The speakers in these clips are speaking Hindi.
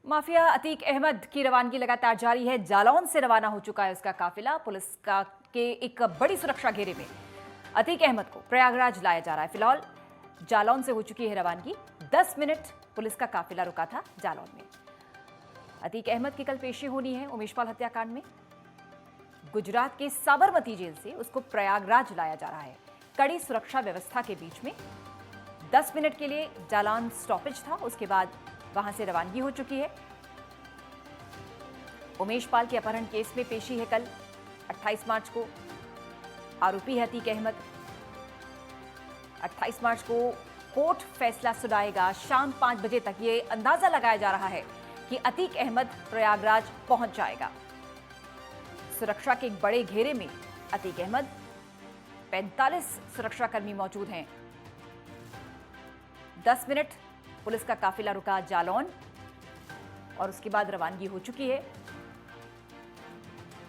माफिया अतीक अहमद की रवानगी लगातार जारी है। जालौन से रवाना हो चुका है उसका काफिला। पुलिस का के एक बड़ी सुरक्षा घेरे में अतीक अहमद को प्रयागराज लाया जा रहा है। फिलहाल जालौन से हो चुकी है रवानगी। 10 मिनट पुलिस का काफिला रुका था जालौन में। अतीक अहमद की कल पेशी होनी है उमेशपाल हत्याकांड में। गुजरात के साबरमती जेल से उसको प्रयागराज लाया जा रहा है। कड़ी सुरक्षा व्यवस्था के बीच में 10 मिनट के लिए जालौन स्टॉपेज था, उसके बाद वहां से रवानगी हो चुकी है। उमेशपाल के अपहरण केस में पेशी है कल 28 मार्च को। आरोपी है अतीक अहमद। 28 मार्च को कोर्ट फैसला सुनाएगा। शाम 5 बजे तक ये अंदाजा लगाया जा रहा है कि अतीक अहमद प्रयागराज पहुंच जाएगा। सुरक्षा के एक बड़े घेरे में अतीक अहमद, 45 सुरक्षाकर्मी मौजूद हैं। 10 मिनट पुलिस का काफिला रुका जालौन और उसके बाद रवानगी हो चुकी है।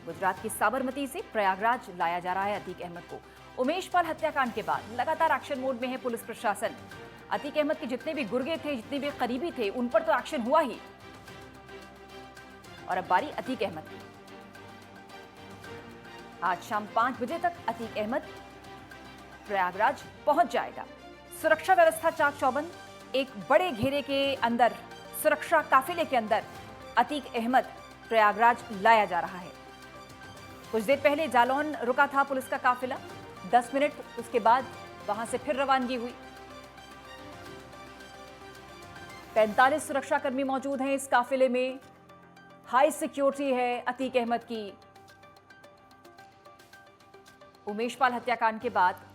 गुजरात की साबरमती से प्रयागराज लाया जा रहा है अतीक अहमद को। उमेशपाल हत्याकांड के बाद लगातार एक्शन मोड में है पुलिस प्रशासन। अतीक अहमद के जितने भी गुर्गे थे, जितने भी करीबी थे, उन पर तो एक्शन हुआ ही, और अब बारी अतीक अहमद की। आज शाम 5 बजे तक अतीक अहमद प्रयागराज पहुंच जाएगा। सुरक्षा व्यवस्था चाक चौबंद। एक बड़े घेरे के अंदर, सुरक्षा काफिले के अंदर अतीक अहमद प्रयागराज लाया जा रहा है। कुछ देर पहले जालौन रुका था पुलिस का काफिला। 10 मिनट उसके बाद वहां से फिर रवानगी हुई। 45 सुरक्षाकर्मी मौजूद हैं इस काफिले में। हाई सिक्योरिटी है अतीक अहमद की। उमेशपाल हत्याकांड के बाद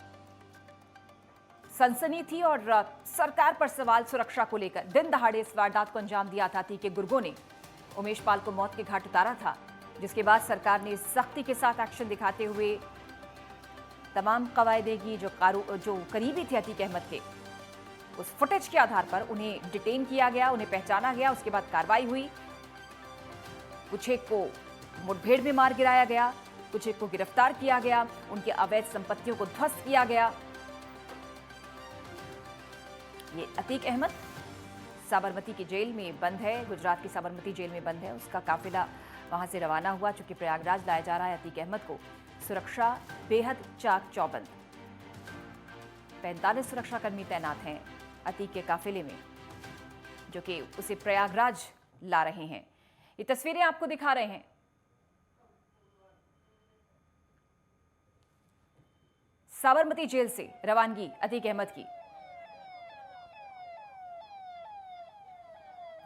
सनसनी थी और सरकार पर सवाल सुरक्षा को लेकर। दिन दहाड़े इस वारदात को अंजाम दिया था अतीक के गुर्गों ने। उमेशपाल को मौत के घाट उतारा था, जिसके बाद सरकार ने सख्ती के साथ एक्शन दिखाते हुए तमाम कवायदे की जो करीबी थे अतीक अहमद के, उस फुटेज के आधार पर उन्हें डिटेन किया गया, उन्हें पहचाना गया। उसके बाद कार्रवाई हुई। कुछ एक को मुठभेड़ में मार गिराया गया, कुछ एक को गिरफ्तार किया गया, उनकी अवैध संपत्तियों को ध्वस्त किया गया। ये अतीक अहमद साबरमती की जेल में बंद है, गुजरात की साबरमती जेल में बंद है। उसका काफिला वहां से रवाना हुआ। चूंकि प्रयागराज लाया जा रहा है अतीक अहमद को, सुरक्षा बेहद चाक चौबंद। 45 सुरक्षाकर्मी तैनात हैं अतीक के काफिले में, जो कि उसे प्रयागराज ला रहे हैं। ये तस्वीरें आपको दिखा रहे हैं। साबरमती जेल से रवानगी अतीक अहमद की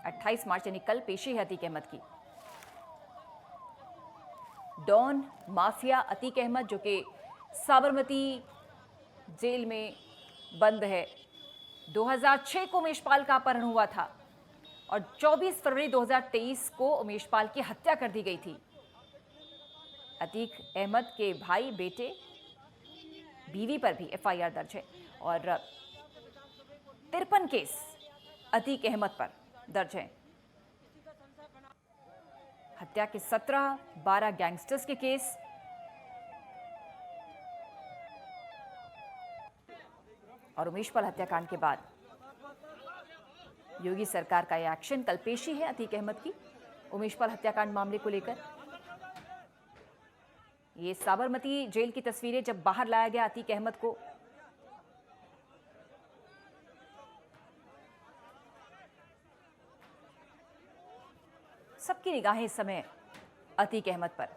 28 मार्च यानी कल पेशी है अतीक अहमद की। डॉन माफिया अतीक अहमद, जो कि साबरमती जेल में बंद है। 2006 को उमेशपाल का अपहरण हुआ था और 24 फरवरी 2023 को उमेशपाल की हत्या कर दी गई थी। अतीक अहमद के भाई, बेटे, बीवी पर भी एफआईआर दर्ज है और 53 केस अतीक अहमद पर दर्ज है। हत्या के 17, 12 गैंगस्टर्स के केस। और उमेशपाल हत्याकांड के बाद योगी सरकार का यह एक्शन। कल पेशी है अतीक अहमद की उमेशपाल हत्याकांड मामले को लेकर। ये साबरमती जेल की तस्वीरें जब बाहर लाया गया अतीक अहमद को। सबकी निगाहें इस समय अतीक अहमद पर।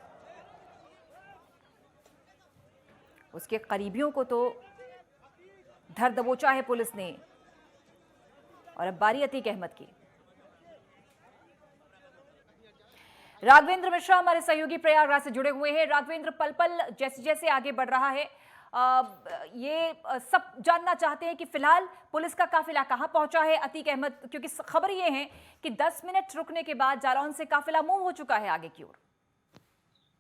उसके करीबियों को तो धर दबोचा है पुलिस ने, और अब बारी अतीक अहमद की। राघवेंद्र मिश्रा हमारे सहयोगी प्रयागराज से जुड़े हुए हैं। राघवेंद्र, पल पल जैसे जैसे आगे बढ़ रहा है, ये सब जानना चाहते हैं कि फिलहाल पुलिस का काफिला कहां पहुंचा है अतीक अहमद, क्योंकि खबर ये है कि 10 मिनट रुकने के बाद जालौन से काफिला मूव हो चुका है आगे की ओर।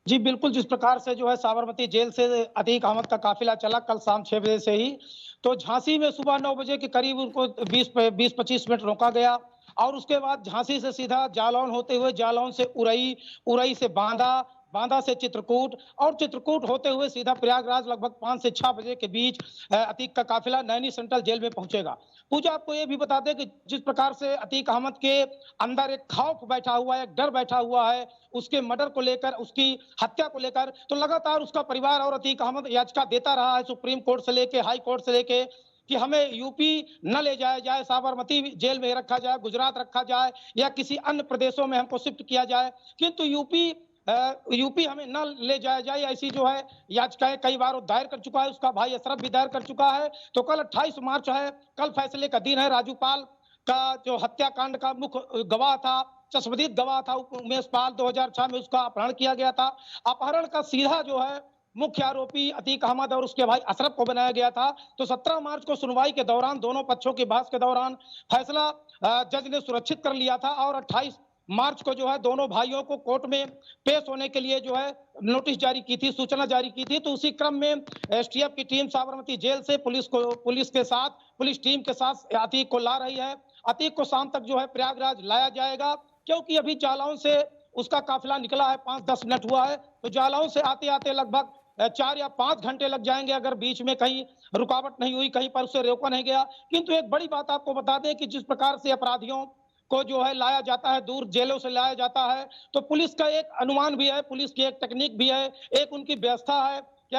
जी बिल्कुल, जिस प्रकार से जो है साबरमती जेल से अतीक अहमद का काफिला चला कल शाम 6 बजे से ही, तो झांसी में सुबह 9 बजे के करीब उनको 20-25 मिनट रोका गया और उसके बाद झांसी से सीधा जालौन होते हुए जालौन से उरई, उरई से बांदा, बांदा से चित्रकूट और चित्रकूट होते हुए सीधा प्रयागराज लगभग 5 से 6 बजे के बीच अतीक का काफिला नैनी सेंट्रल जेल में पहुंचेगा। पूजा आपको ये भी बता दें कि जिस प्रकार से अतीक अहमद के अंदर एक खौफ बैठा हुआ है, एक डर बैठा हुआ है, उसके मर्डर को लेकर, उसकी हत्या को लेकर, तो लगातार उसका परिवार और अतीक अहमद याचिका देता रहा है सुप्रीम कोर्ट से लेके, हाई कोर्ट से लेके कि हमें यूपी न ले जाया जाए, साबरमती जेल में रखा जाए, गुजरात रखा जाए या किसी अन्य प्रदेशों में हमको शिफ्ट किया जाए, किंतु यूपी हमें न ले जाया जाए, ऐसी जो है याचिकाएं कई बार वो दायर कर चुका है, उसका भाई अशरफ भी दायर कर चुका है। तो कल 28 मार्च है, कल फैसले का दिन है। राजू पाल का जो हत्याकांड का मुख्य गवाह था, चश्मदीद गवाह था उमेश पाल, 2006 में उसका अपहरण किया गया था। अपहरण का सीधा जो है मुख्य आरोपी अतीक अहमद और उसके भाई अशरफ को बनाया गया था। तो 17 मार्च को सुनवाई के दौरान, दोनों पक्षों की बहस के दौरान फैसला जज ने सुरक्षित कर लिया था और 28 मार्च को जो है दोनों भाइयों को कोर्ट में पेश होने के लिए जो है नोटिस जारी की थी, सूचना जारी की थी। तो उसी क्रम में एसटीएफ की टीम साबरमती जेल से पुलिस टीम के साथ अतीक को ला रही है। अतीक को शाम तक जो है प्रयागराज लाया जाएगा, क्योंकि अभी जालौन से उसका काफिला निकला है, 5-10 मिनट हुआ है। तो जालौन से आते आते लगभग 4 या 5 घंटे लग जाएंगे, अगर बीच में कहीं रुकावट नहीं हुई, कहीं पर उसे रोका नहीं गया। किंतु एक बड़ी बात आपको बता दें कि जिस प्रकार से अपराधियों को जो है लाया जाता है, दूर जेलों से लाया जाता है, तो पुलिस का एक अनुमान भी है, पुलिस की एक टेक्निक भी है, एक उनकी व्यवस्था है कि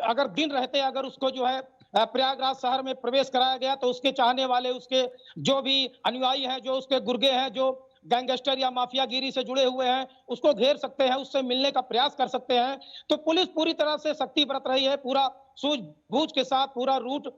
अगर दिन रहते अगर उसको जो है प्रयागराज शहर में प्रवेश कराया गया, तो उसके चाहने वाले, उसके जो भी अनुयायी हैं, जो उसके गुर्गे हैं, जो गैंगस्टर या माफियागिरी से जुड़े हुए हैं, उसको घेर सकते हैं, उससे मिलने का प्रयास कर सकते हैं। तो पुलिस पूरी तरह से सख्ती बरत रही है, पूरा सूझबूझ के साथ, पूरा रूट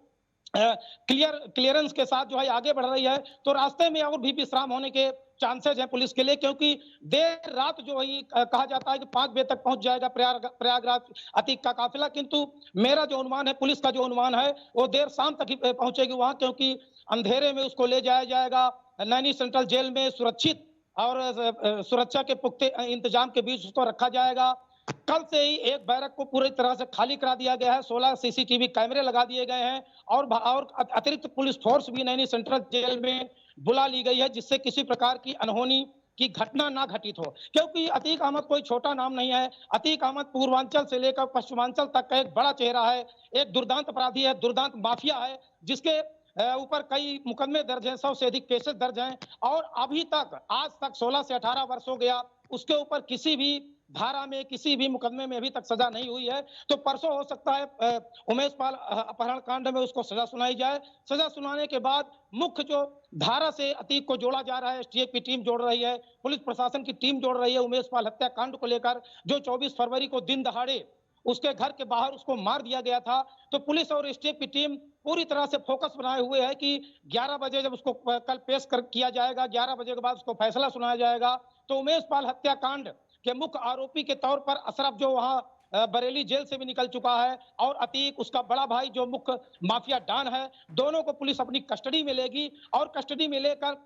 क्लियरेंस के साथ जो है आगे बढ़ रही है। तो रास्ते में और भी विश्राम होने के चांसेस हैं पुलिस के लिए, क्योंकि देर रात जो है कहा जाता है कि 5 बजे तक पहुंच जाएगा प्रयागराज अतीक का काफिला, किंतु मेरा जो अनुमान है, पुलिस का जो अनुमान है, वो देर शाम तक ही पहुंचेगी वहां, क्योंकि अंधेरे में उसको ले जाया जाएगा नैनी सेंट्रल जेल में, सुरक्षित और सुरक्षा के पुख्ते इंतजाम के बीच उसको रखा जाएगा। कल से ही एक बैरक को पूरी तरह से खाली करा दिया गया है, 16 सीसीटीवी कैमरे लगा दिए गए हैं और अतिरिक्त पुलिस फोर्स भी नैनी सेंट्रल जेल में बुला ली गई है, जिससे किसी प्रकार की अनहोनी की घटना ना घटित हो। क्योंकि अतीक अहमद कोई छोटा नाम नहीं है। अतीक अहमद पूर्वांचल से लेकर पश्चिमांचल तक का एक बड़ा चेहरा है, एक दुर्दांत अपराधी है, दुर्दांत माफिया है, जिसके ऊपर कई मुकदमे दर्ज हैं, 100 से अधिक केसेस दर्ज हैं और अभी तक, आज तक 16 से 18 वर्ष हो गया, उसके ऊपर किसी भी धारा में, किसी भी मुकदमे में अभी तक सजा नहीं हुई है। तो परसों हो सकता है उमेश पाल अपहरण कांड में उसको सजा सुनाई जाए। सजा सुनाने के बाद मुख्य जो धारा से अतीक को जोड़ा जा रहा है, एसटीएफ की टीम जोड़ रही है, पुलिस प्रशासन की टीम जोड़ रही है उमेश पाल हत्याकांड को लेकर, जो 24 फरवरी को दिन दहाड़े उसके घर के बाहर उसको मार दिया गया था। तो पुलिस और एसटीएफ की टीम पूरी तरह से फोकस बनाए हुए है कि 11 बजे जब उसको कल पेश किया जाएगा, 11 बजे के बाद उसको फैसला सुनाया जाएगा। तो उमेश पाल हत्याकांड के मुख्य आरोपी के तौर पर अशरफ जो वहां बरेली जेल से भी निकल चुका है, और अतीक उसका बड़ा भाई जो मुख्य माफिया डॉन है, दोनों को पुलिस अपनी कस्टडी में लेगी और कस्टडी में लेकर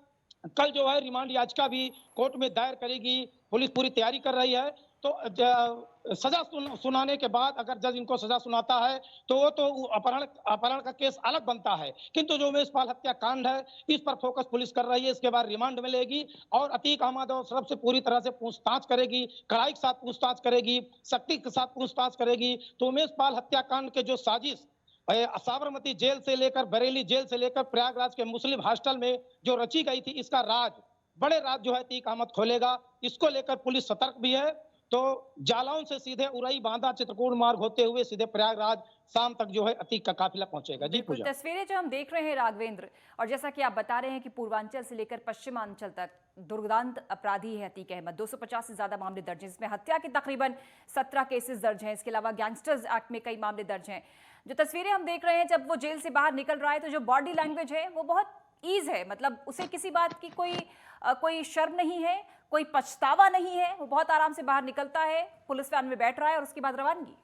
कल जो है रिमांड याचिका भी कोर्ट में दायर करेगी। पुलिस पूरी तैयारी कर रही है। तो सजा सुनाने के बाद अगर जज इनको सजा सुनाता है तो वो तो अपहरण का केस अलग बनता है, किंतु जो उमेश पाल हत्याकांड है इस पर फोकस पुलिस कर रही है। इसके बाद रिमांड में लेगी और अतीक अहमद और अशरफ से पूरी तरह से पूछताछ करेगी, कड़ाई के साथ पूछताछ करेगी, सख्ती के साथ पूछताछ करेगी। तो उमेश पाल हत्याकांड के जो साजिश साबरमती जेल से लेकर, बरेली जेल से लेकर प्रयागराज के मुस्लिम हॉस्टल में जो रची गई थी, इसका राज, बड़े राज जो है अतीक अहमद खोलेगा। इसको लेकर पुलिस सतर्क भी है। तो जालौन से सीधे उरई, बांदा, चित्रकूट मार्ग होते हुए सीधे प्रयागराज शाम तक जो है अतीक का काफिला पहुंचेगा। जी पूजा। तस्वीरें जो हम देख रहे हैं राघवेंद्र, और जैसा कि आप बता रहे हैं कि पूर्वांचल से लेकर पश्चिमांचल तक दुर्दांत अपराधी है अतीक अहमद। 250 से ज्यादा मामले दर्ज हैं, इसमें हत्या के तकरीबन 17 केसेस दर्ज हैं। इसके अलावा गैंगस्टर्स एक्ट में कई मामले दर्ज हैं। जो तस्वीरें हम देख रहे हैं जब वो जेल से बाहर निकल रहा है, तो जो बॉडी लैंग्वेज है वो बहुत ईज है, मतलब उसे किसी बात की कोई शर्म नहीं है, कोई पछतावा नहीं है, वो बहुत आराम से बाहर निकलता है, पुलिस वैन में बैठ रहा है और उसके बाद रवानगी।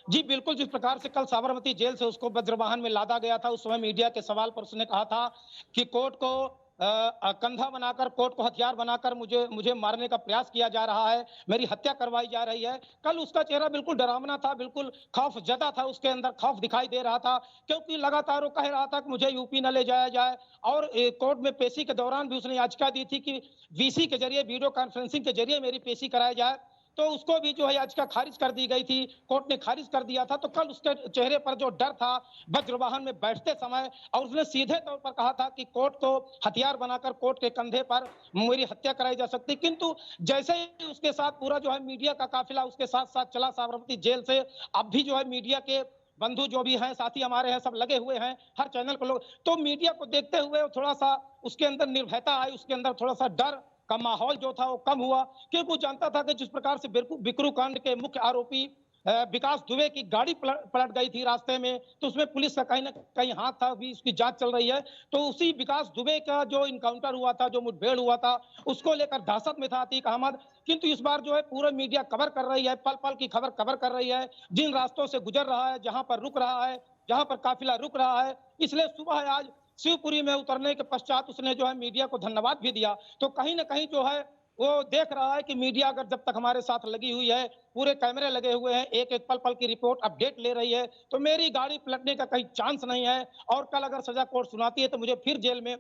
जी बिल्कुल, जिस प्रकार से कल साबरमती जेल से उसको वज्रवाहन में लादा गया था, उस समय मीडिया के सवाल पर उसने कहा था कि कोर्ट को कंधा बनाकर, कोर्ट को हथियार बनाकर मुझे मारने का प्रयास किया जा रहा है, मेरी हत्या करवाई जा रही है। कल उसका चेहरा बिल्कुल डरावना था, बिल्कुल खौफ जदा था, उसके अंदर खौफ दिखाई दे रहा था, क्योंकि लगातार वो कह रहा था कि मुझे यूपी न ले जाया जाए। और कोर्ट में पेशी के दौरान भी उसने याचिका दी थी कि वीसी के जरिए, वीडियो कॉन्फ्रेंसिंग के जरिए मेरी पेशी कराई जाए। तो उसको भी जो है याचिका खारिज कर दी गई थी, कोर्ट ने खारिज कर दिया था। तो कल उसके चेहरे पर जो डर था वज्रवाहन में बैठते समय, और उसने सीधे तौर पर कहा था कि कोर्ट को हथियार बनाकर कोर्ट के कंधे पर मेरी हत्या कराई जा सकती। किंतु जैसे ही उसके साथ पूरा जो है मीडिया का काफिला उसके साथ साथ चला साबरमती जेल से, अब भी जो है मीडिया के बंधु जो भी हैं, साथी हमारे हैं, सब लगे हुए हैं, हर चैनल को लोग, तो मीडिया को देखते हुए थोड़ा सा उसके अंदर निर्भयता आई, उसके अंदर थोड़ा सा डर का माहौल जो था वो कम हुआ, क्योंकि वो जानता था कि जिस प्रकार से बिकरू कांड के मुख्य आरोपी विकास दुबे की गाड़ी पलट गई थी रास्ते में, तो उसमें पुलिस का कहीं ना कहीं हाथ था, अभी उसकी जांच चल रही है। तो उसी विकास दुबे का जो इनकाउंटर हुआ था, जो मुठभेड़ हुआ था, उसको लेकर दहशत में था अतीक अहमद। किंतु इस बार जो है पूरा मीडिया कवर कर रही है, पल पल की खबर कवर कर रही है, जिन रास्तों से गुजर रहा है, जहां पर रुक रहा है, जहां पर काफिला रुक रहा है। इसलिए सुबह आज शिवपुरी में उतरने के पश्चात उसने जो है मीडिया को धन्यवाद भी दिया। तो कहीं ना कहीं जो है वो देख रहा है कि मीडिया अगर जब तक हमारे साथ लगी हुई है, पूरे कैमरे लगे हुए हैं, एक एक पल पल की रिपोर्ट अपडेट ले रही है, तो मेरी गाड़ी पलटने का कहीं चांस नहीं है। और कल अगर सजा कोर्ट सुनाती है तो मुझे फिर जेल में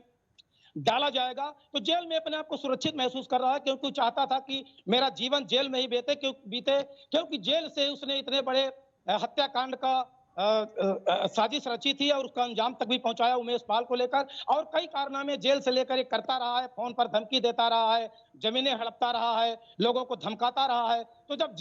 डाला जाएगा। तो जेल में अपने आप को सुरक्षित महसूस कर रहा है, क्योंकि चाहता था कि मेरा जीवन जेल में ही बीते, क्योंकि जेल से उसने इतने बड़े हत्याकांड का साजिश रची थी और उसका अंजाम तक भी पहुंचाया उमेश पाल को लेकर, और कई कारनामे जेल से लेकर ये करता रहा है, फोन पर धमकी देता रहा है, जमीनें हड़पता रहा है, लोगों को धमकाता रहा है। तो जब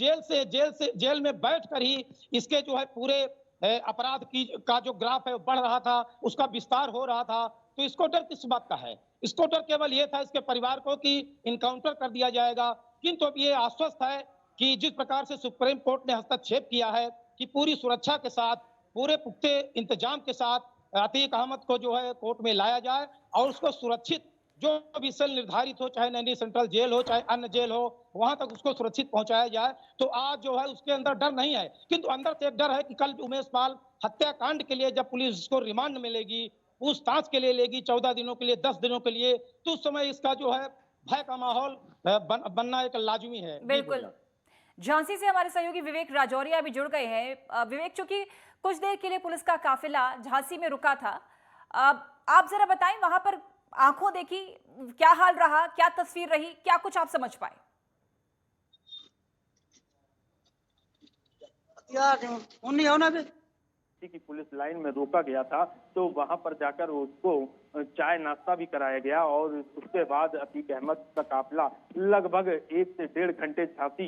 जेल में बैठ कर ही इसके जो है पूरे अपराध की का जो ग्राफ है वो बढ़ रहा था, उसका विस्तार हो रहा था, तो इसको डर किस बात का है? इसको डर केवल ये था इसके परिवार को कि इनकाउंटर कर दिया जाएगा। किंतु अब ये आश्वस्त है कि जिस प्रकार से सुप्रीम कोर्ट ने हस्तक्षेप किया है कि पूरी सुरक्षा के साथ, पूरे पुख्ते इंतजाम के साथ अतीक अहमद को जो है कोर्ट में लाया जाए और उसको सुरक्षित, जो भी सेल निर्धारित हो, चाहे नैनी सेंट्रल जेल हो, चाहे अन्य जेल हो, वहां तक उसको सुरक्षित पहुंचाया जाए। तो आज जो है उसके अंदर डर नहीं है, किंतु अंदर से एक डर है कि कल उमेश पाल हत्याकांड के लिए जब पुलिस को रिमांड मिलेगी, पूछताछ के लिए लेगी 14 दिनों के लिए, 10 दिनों के लिए, तो उस समय इसका जो है भय का माहौल बनना एक लाजमी है। बिल्कुल। झांसी से हमारे सहयोगी विवेक राजौरिया भी जुड़ गए हैं। विवेक, चूंकि कुछ देर के लिए पुलिस का काफिला झांसी में रुका था, आप जरा बताएं वहां पर आंखों देखी क्या हाल रहा, क्या तस्वीर रही, क्या कुछ आप समझ पाए? यार उन्हीं होना भी की पुलिस लाइन में रोका गया था, तो वहां पर जाकर उसको चाय नाश्ता भी कराया गया और उसके बाद अतीक अहमद का काफिला लगभग 1 से 1.5 घंटे झांसी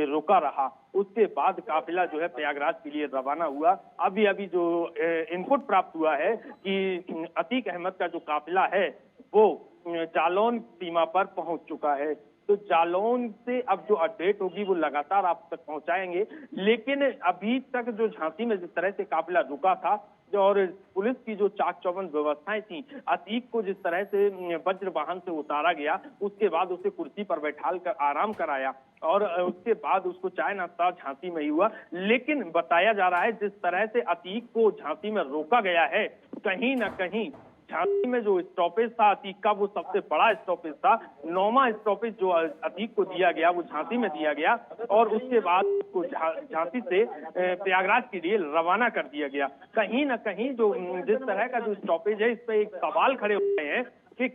रुका रहा। उसके बाद काफिला जो है प्रयागराज के लिए रवाना हुआ। अभी जो इनपुट प्राप्त हुआ है कि अतीक अहमद का जो काफिला है वो जालौन सीमा पर पहुंच चुका है। तो जालौन से अब जो अपडेट होगी वो लगातार आप तक पहुंचाएंगे, लेकिन अभी तक जो झांसी में जिस तरह से काफिला रुका था और पुलिस की जो चाक चौबंद व्यवस्थाएं थी, अतीक को जिस तरह से वज्र वाहन से उतारा गया, उसके बाद उसे कुर्सी पर बैठाल कर आराम कराया और उसके बाद उसको चाय नाश्ता झांसी में ही हुआ। लेकिन बताया जा रहा है जिस तरह से अतीक को झांसी में रोका गया है, कहीं ना कहीं झांसी में जो स्टॉपेज था अतीक का, वो सबसे बड़ा स्टॉपेज था। 9वां स्टॉपेज जो अतीक को दिया गया वो झांसी में दिया गया और उसके बाद उसको झांसी से प्रयागराज के लिए रवाना कर दिया गया। कहीं ना कहीं जो जिस तरह का जो स्टॉपेज है, इस पे एक सवाल खड़े हो गए हैं कि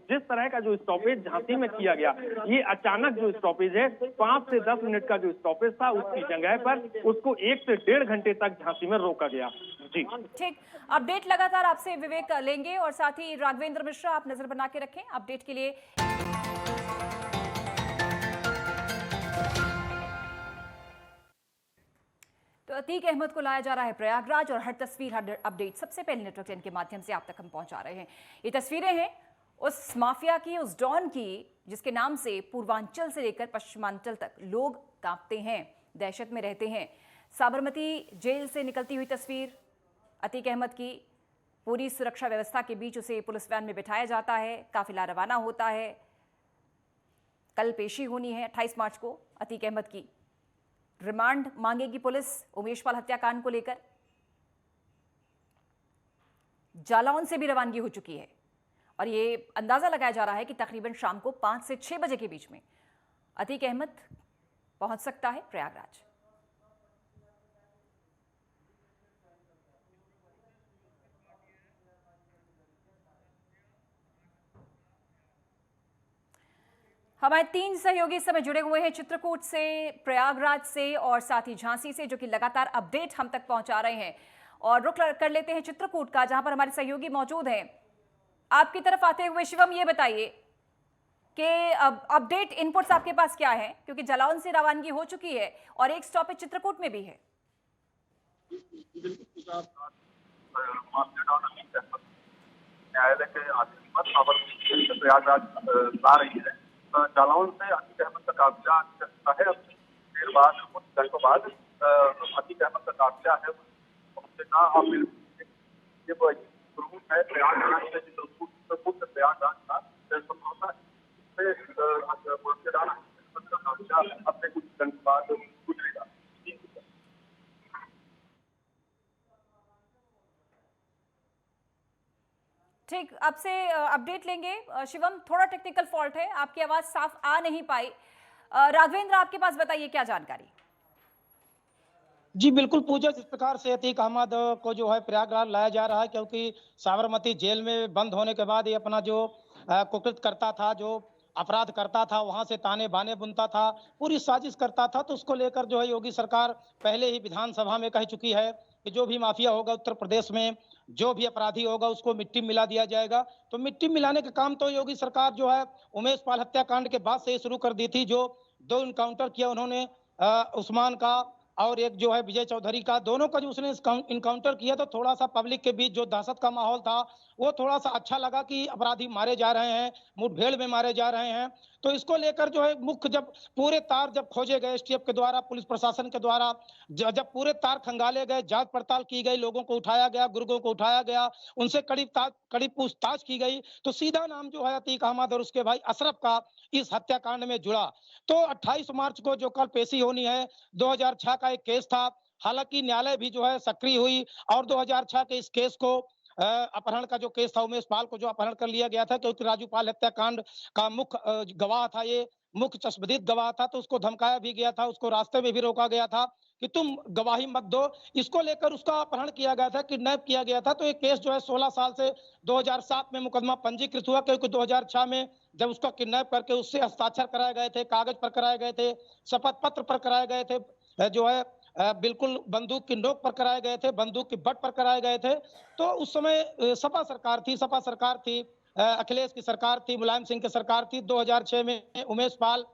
जिस तरह का जो स्टॉपेज झांसी में किया गया, ये अचानक जो स्टॉपेज है 5 से 10 मिनट का जो स्टॉपेज था, उसकी जगह पर उसको 1 से 1.5 घंटे तक झांसी में रोका गया। जी ठीक, अपडेट लगातार आपसे विवेक लेंगे और साथ ही राघवेंद्र मिश्रा आप नजर बना के रखें अपडेट के लिए। तो अतीक अहमद को लाया जा रहा है प्रयागराज और हर तस्वीर, हर अपडेट सबसे पहले नेटवर्क 10 के माध्यम से आप तक हम पहुंचा रहे हैं। ये तस्वीरें हैं उस माफिया की, उस डॉन की, जिसके नाम से पूर्वांचल से लेकर पश्चिमांचल तक लोग कांपते हैं, दहशत में रहते हैं। साबरमती जेल से निकलती हुई तस्वीर अतीक अहमद की, पूरी सुरक्षा व्यवस्था के बीच उसे पुलिस वैन में बिठाया जाता है, काफिला रवाना होता है। कल पेशी होनी है 28 मार्च को अतीक अहमद की। रिमांड मांगेगी पुलिस उमेश पाल हत्याकांड को लेकर। जालौन से भी रवानगी हो चुकी है और ये अंदाजा लगाया जा रहा है कि तकरीबन शाम को 5 से 6 बजे के बीच में अतीक अहमद पहुंच सकता है प्रयागराज। हमारे 3 सहयोगी इस समय जुड़े हुए हैं चित्रकूट से, प्रयागराज से और साथ ही झांसी से, जो कि लगातार अपडेट हम तक पहुंचा रहे हैं। और रुख कर लेते हैं चित्रकूट का, जहां पर हमारे सहयोगी मौजूद हैं। आपकी तरफ आते हुए शिवम, ये बताइए कि अपडेट इनपुट्स आपके पास क्या है, क्योंकि जालौन से रवानगी हो चुकी है और एक स्टॉपेज चित्रकूट में भी है। न्यायालय के आदेश पर साबरमती प्रयागराज ला रही है। जालौन से अतीक अहमद का काफिला चलता है। अब देर बाद, कुछ घंटों बाद अतीक अहमद का काफिला है पहुंचेगा। अब ये वो रूट है प्रयागराज से चित्रकूट से प्रयागराज का, संभवतः माफियादार अहमद का काफिला अपने कुछ घंटों बाद गुजरेगा। ठीक, आपसे अपडेट लेंगे। शिवम, थोड़ा टेक्निकल फॉल्ट है, आपकी आवाज साफ आ नहीं पाई। राघवेंद्र, आपके पास बताइए क्या जानकारी। जी बिल्कुल पूजा, जिस प्रकार से अतीक अहमद को जो है प्रयागराज लाया जा रहा है, क्योंकि साबरमती जेल में बंद होने के बाद ये अपना जो कुकृत करता था, जो अपराध करता था, वहां से ताने बाने बुनता था, पूरी साजिश करता था। तो उसको लेकर जो है योगी सरकार पहले ही विधानसभा में कह चुकी है कि जो भी माफिया होगा उत्तर प्रदेश में, जो भी अपराधी होगा उसको मिट्टी में मिला दिया जाएगा। तो मिट्टी मिलाने का काम तो योगी सरकार जो है उमेश पाल हत्याकांड के बाद से ही शुरू कर दी थी। जो 2 इनकाउंटर किया उन्होंने, उस्मान का और एक जो है विजय चौधरी का, दोनों का जो उसने इनकाउंटर किया, तो थोड़ा सा पब्लिक के बीच जो दहशत का माहौल था वो थोड़ा सा अच्छा लगा कि अपराधी मारे जा रहे हैं, मुठभेड़ में मारे जा रहे हैं। तो इसको लेकर जो है मुख्य जब पूरे तार जब खोजे गए एसटीएफ के द्वारा, पुलिस प्रशासन के द्वारा, जब पूरे तार खंगाले गए, जांच पड़ताल की गई, लोगों को उठाया गया, गुर्गों को उठाया गया, उनसे कड़ी पूछताछ की गई, तो सीधा नाम जो है अतीक अहमद और उसके भाई अशरफ का इस हत्याकांड में जुड़ा। तो 28 मार्च को जो कल पेशी होनी है, 2006 का एक केस था। हालांकि न्यायालय भी जो है सक्रिय हुई और 2006 के इस केस को, अपहरण का जो केस था, उमेश पाल को जो अपहरण कर लिया गया था, क्योंकि राजू पाल हत्याकांड का मुख्य गवाह था, ये मुख्य चश्मदीद गवाह था। तो उसको धमकाया भी गया था, उसको रास्ते में भी रोका गया था कि तुम गवाही मत दो। इसको लेकर उसका अपहरण किया गया था, किडनैप किया गया था। तो ये केस जो है 16 साल से 2007 में मुकदमा पंजीकृत हुआ, क्योंकि 2006 में जब उसका किडनैप करके उससे हस्ताक्षर कराए गए थे, कागज पर कराए गए थे, शपथ पत्र पर कराए गए थे, जो है बिल्कुल बंदूक की नोक पर कराए गए थे, बंदूक की बट पर कराए गए थे। तो उस समय सपा सरकार थी, अखिलेश की सरकार थी, मुलायम सिंह की सरकार थी। 2006 में उमेश पाल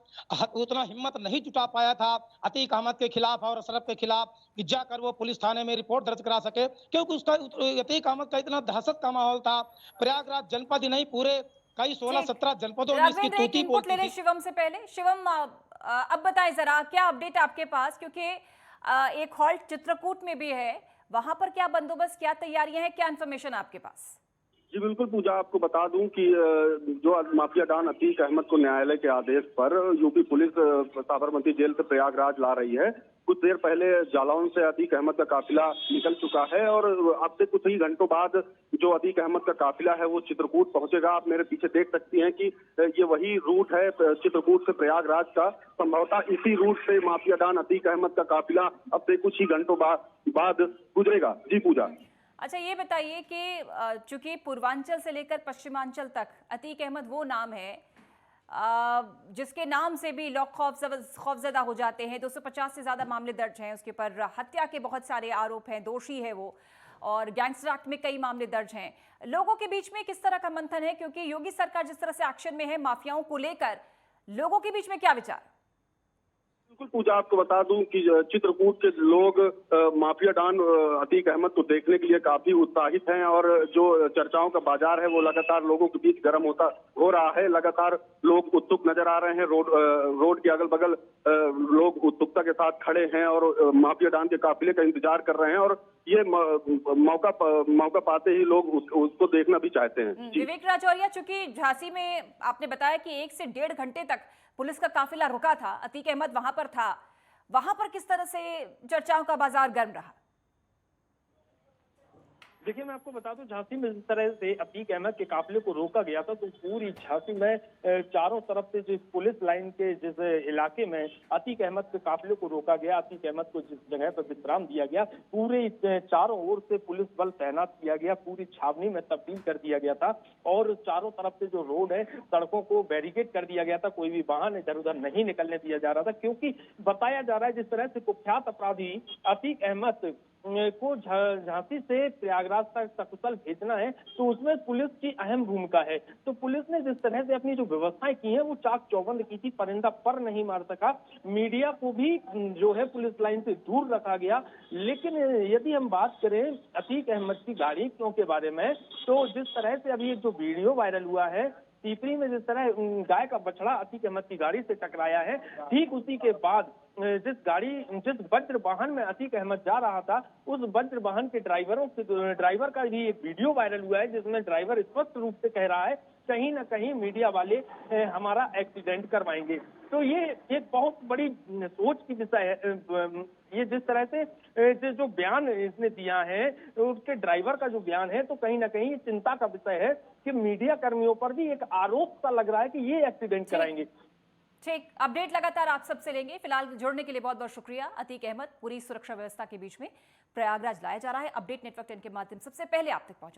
उतना हिम्मत नहीं जुटा पाया था अतीक अहमद के खिलाफ और अशरफ के खिलाफ कि जाकर वो पुलिस थाने में रिपोर्ट दर्ज करा सके, क्योंकि उसका अतीक अहमद का इतना दहशत का माहौल था। प्रयागराज जनपद ही नहीं, पूरे कई 16-17 जनपदों में इसकी राघवेंद्र, एक तूती इनपुट ले बोलती रहे थी। शिवम से पहले। शिवम, अब बताएं जरा, क्या अपडेट आपके पास, क्योंकि एक हॉल्ट चित्रकूट में भी है, वहां पर क्या बंदोबस्त, क्या तैयारियां हैं, क्या इन्फॉर्मेशन आपके पास। जी बिल्कुल पूजा, आपको बता दूं कि जो माफिया डॉन अतीक अहमद को न्यायालय के आदेश पर यूपी पुलिस साबरमती जेल से प्रयागराज ला रही है। कुछ देर पहले जालौन से अतीक अहमद का काफिला निकल चुका है और अब से कुछ ही घंटों बाद जो अतीक अहमद का काफिला है वो चित्रकूट पहुंचेगा। आप मेरे पीछे देख सकती हैं कि ये वही रूट है चित्रकूट से प्रयागराज का। संभवतः इसी रूट से माफिया डॉन अतीक अहमद का काफिला अब से कुछ ही घंटों बाद गुजरेगा। जी पूजा। अच्छा, ये बताइए कि चूंकि पूर्वांचल से लेकर पश्चिमांचल तक अतीक अहमद वो नाम है जिसके नाम से भी लोग खौफजदा हो जाते हैं। 250 से ज्यादा मामले दर्ज हैं उसके ऊपर, हत्या के बहुत सारे आरोप हैं, दोषी है वो, और गैंगस्टर एक्ट में कई मामले दर्ज हैं। लोगों के बीच में किस तरह का मंथन है, क्योंकि योगी सरकार जिस तरह से एक्शन में है माफियाओं को लेकर, लोगों के बीच में क्या विचार। बिल्कुल पूजा, आपको बता दूं कि चित्रकूट के लोग माफिया डॉन अतीक अहमद को देखने के लिए काफी उत्साहित हैं और जो चर्चाओं का बाजार है वो लगातार लोगों के बीच गर्म हो रहा है। लगातार लोग उत्सुक नजर आ रहे हैं। रोड के अगल बगल लोग उत्सुकता के साथ खड़े हैं और माफिया डॉन के काफिले का इंतजार कर रहे हैं और ये मौका पाते ही लोग उसको देखना भी चाहते हैं। विवेक राजौरिया, चूंकि झांसी में आपने बताया कि 1 से 1.5 घंटे तक पुलिस का काफिला रुका था, अतीक अहमद वहां पर था, वहां पर किस तरह से चर्चाओं का बाजार गर्म रहा। देखिए, मैं आपको बता दूं, झांसी में जिस तरह से अतीक अहमद के काफिले को रोका गया था, तो पूरी झांसी में चारों तरफ से जिस पुलिस लाइन के जिस इलाके में अतीक अहमद के काफिले को रोका गया, अतीक अहमद को जिस जगह पर विश्राम दिया गया, पूरे चारों ओर से पुलिस बल तैनात किया गया, पूरी छावनी में तब्दील कर दिया गया था और चारों तरफ से जो रोड है, सड़कों को बैरिकेड कर दिया गया था। कोई भी वाहन इधर उधर नहीं निकलने दिया जा रहा था, क्योंकि बताया जा रहा है जिस तरह से कुख्यात अपराधी अतीक अहमद को झांसी से प्रयागराज तक सकुशल भेजना है, तो उसमें पुलिस की अहम भूमिका है। तो पुलिस ने जिस तरह से अपनी जो व्यवस्थाएं की हैं, वो चाक चौबंद की थी, परिंदा पर नहीं मार सका। मीडिया को भी जो है पुलिस लाइन से दूर रखा गया। लेकिन यदि हम बात करें अतीक अहमद की गाड़ियों के बारे में, तो जिस तरह से अभी एक जो वीडियो वायरल हुआ है, सीपरी में जिस तरह गाय का बछड़ा अतीक अहमद की गाड़ी से टकराया है, ठीक उसी के बाद जिस वज्र वाहन में अतीक अहमद जा रहा था, उस वज्र वाहन के ड्राइवर का भी एक वीडियो वायरल हुआ है, जिसमें ड्राइवर स्पष्ट रूप से कह रहा है कहीं ना कहीं मीडिया वाले हमारा एक्सीडेंट करवाएंगे। तो ये एक बहुत बड़ी सोच की विषय है। ये जिस तरह से जो बयान इसने दिया है, तो उसके ड्राइवर का जो बयान है, तो कहीं ना कहीं चिंता का विषय है कि मीडिया कर्मियों पर भी एक आरोप सा लग रहा है कि ये एक्सीडेंट कराएंगे। ठीक, अपडेट लगातार आप सबसे लेंगे। फिलहाल जुड़ने के लिए बहुत बहुत शुक्रिया। अतीक अहमद पूरी सुरक्षा व्यवस्था के बीच में प्रयागराज लाया जा रहा है। अपडेट नेटवर्क 10 के माध्यम सबसे पहले आप तक पहुंचा